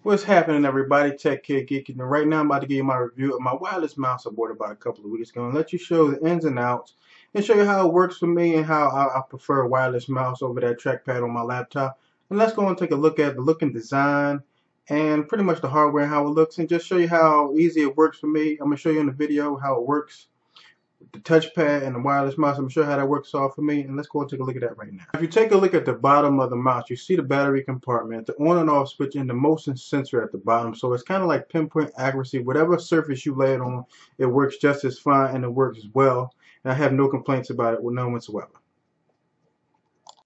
What's happening, everybody? Tech Kid Geeking, and right now I'm about to give you my review of my wireless mouse I bought about a couple of weeks ago and let you show the ins and outs and show you how it works for me and how I prefer a wireless mouse over that trackpad on my laptop. And let's go and take a look at the look and design and pretty much the hardware and how it looks and just show you how easy it works for me. I'm going to show you in the video how it works. The touchpad and the wireless mouse. I'm sure how that works all for me, and let's go and take a look at that right now. If you take a look at the bottom of the mouse, you see the battery compartment, the on and off switch, and the motion sensor at the bottom. So it's kind of like pinpoint accuracy. Whatever surface you lay it on, it works just as fine and it works well. And I have no complaints about it with none whatsoever.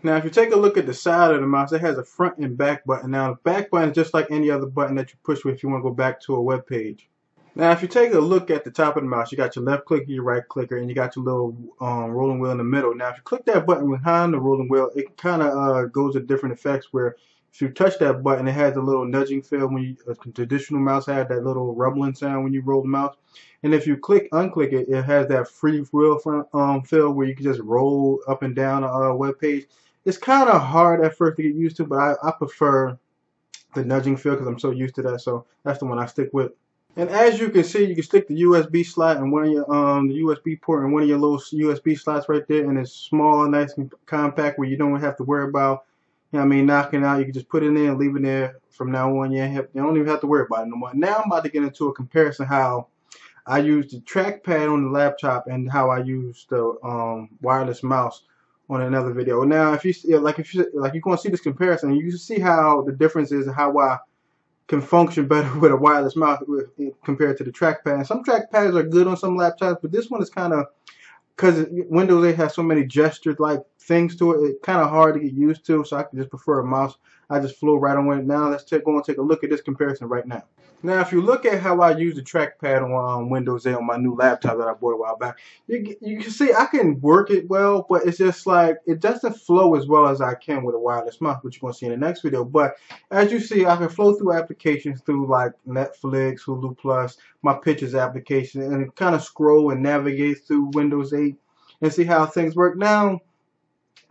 Now, if you take a look at the side of the mouse, it has a front and back button. Now, the back button is just like any other button that you push with if you want to go back to a web page. Now, if you take a look at the top of the mouse, you got your left clicker, your right clicker, and you got your little rolling wheel in the middle. Now, if you click that button behind the rolling wheel, it kind of goes to different effects where if you touch that button, it has a little nudging feel when you, a traditional mouse had that little rumbling sound when you roll the mouse. And if you unclick it, it has that free wheel feel where you can just roll up and down a web page. It's kind of hard at first to get used to, but I prefer the nudging feel because I'm so used to that. So that's the one I stick with. And as you can see, you can stick the USB slot in one of your the USB port in one of your little USB slots right there, and it's small, nice and compact where you don't have to worry about, you know what I mean, knocking out. You can just put it in and leave it there from now on. You don't even have to worry about it no more. Now I'm about to get into a comparison how I use the trackpad on the laptop and how I use the wireless mouse on another video. Now, if you're going to see this comparison, you can see how the difference is and how I can function better with a wireless mouse compared to the trackpad. Some trackpads are good on some laptops, but this one is kind of, because Windows 8 has so many gesture-like things to it, it's kind of hard to get used to, so I can just prefer a mouse. I just flow right on it. Now let's go and take a look at this comparison right now. Now, if you look at how I use the trackpad on Windows 8 on my new laptop that I bought a while back, you can see I can work it well, but it's just like it doesn't flow as well as I can with a wireless mouse, which you're going to see in the next video. But as you see, I can flow through applications through like Netflix, Hulu Plus, my Pictures application, and kind of scroll and navigate through Windows 8 and see how things work. Now,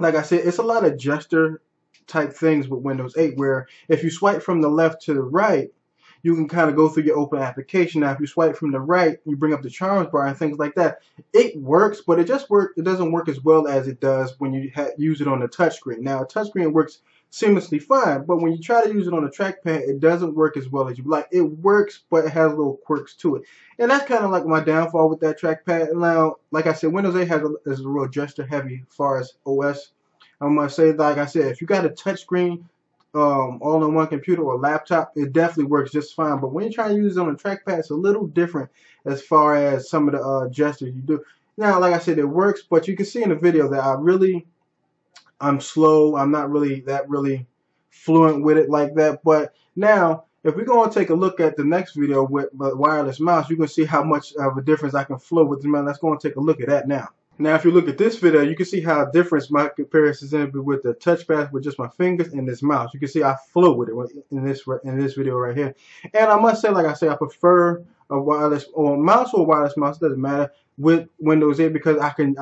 like I said, it's a lot of gesture type things with Windows 8 where if you swipe from the left to the right, you can kind of go through your open application. Now, if you swipe from the right, you bring up the charms bar and things like that. It works, but it doesn't work as well as it does when you use it on the touchscreen. Now, a touchscreen works seamlessly fine, but when you try to use it on a trackpad, it doesn't work as well as you like. It works, but it has little quirks to it, and that's kind of like my downfall with that trackpad. Now, like I said, Windows 8 is a real gesture heavy as far as OS. I'm gonna say, like I said, if you got a touchscreen all in one computer or laptop, it definitely works just fine. But when you're trying to use it on a trackpad, it's a little different as far as some of the gestures you do. Now, like I said, it works, but you can see in the video that I'm slow. I'm not really fluent with it like that. But now, if we're going to take a look at the next video with the wireless mouse, you can see how much of a difference I can flow with the mouse. Let's go and take a look at that now. Now, if you look at this video, you can see how different my comparisons is with the touchpad with just my fingers and this mouse. You can see I flow with it in this video right here. And I must say, like I say, I prefer a wireless or mouse or wireless mouse. It doesn't matter with Windows 8 because I can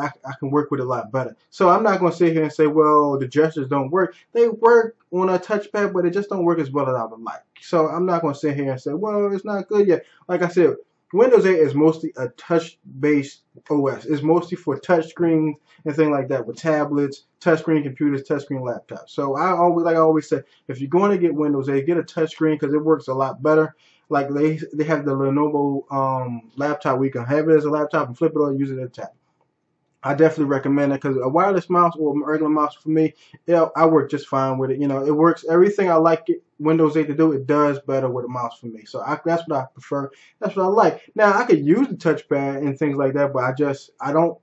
work with it a lot better. So I'm not going to sit here and say, well, the gestures don't work. They work on a touchpad, but it just don't work as well as I would like. So I'm not going to sit here and say, well, it's not good yet. Like I said, Windows 8 is mostly a touch-based OS. It's mostly for touchscreens and things like that with tablets, touchscreen computers, touchscreen laptops. So I always say, if you're going to get Windows 8, get a touchscreen because it works a lot better. Like they have the Lenovo laptop where you can have it as a laptop and flip it or use it as a tablet. I definitely recommend it because a wireless mouse or a regular mouse for me, I work just fine with it. You know, it works. Everything I like Windows 8 to do, it does better with a mouse for me. So that's what I prefer. That's what I like. Now, I could use the touchpad and things like that, but I don't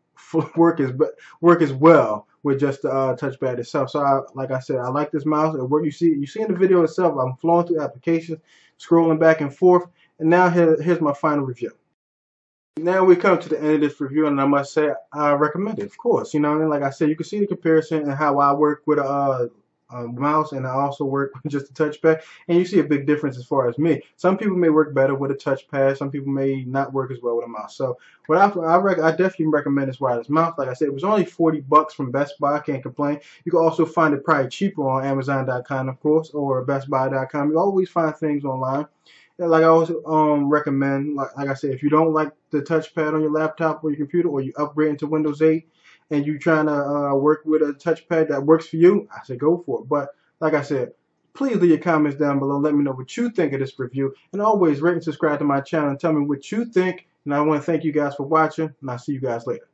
work as well with just the touchpad itself. So like I said, I like this mouse. You see in the video itself, I'm flowing through applications, scrolling back and forth, and now here's my final review. Now we come to the end of this review, and I must say I recommend it, of course. You know what I mean? Like I said, you can see the comparison and how I work with a mouse, and I also work with just a touchpad, and you see a big difference as far as me. Some people may work better with a touchpad, some people may not work as well with a mouse. So what I definitely recommend this wireless mouse. Like I said, it was only $40 from Best Buy. I can't complain. You can also find it probably cheaper on Amazon.com, of course, or BestBuy.com. You always find things online. Like I always recommend, like I said, if you don't like the touchpad on your laptop or your computer, or you upgrade into Windows 8 and you're trying to work with a touchpad that works for you, I say go for it. But like I said, please leave your comments down below. Let me know what you think of this review. And always rate and subscribe to my channel and tell me what you think. And I want to thank you guys for watching, and I'll see you guys later.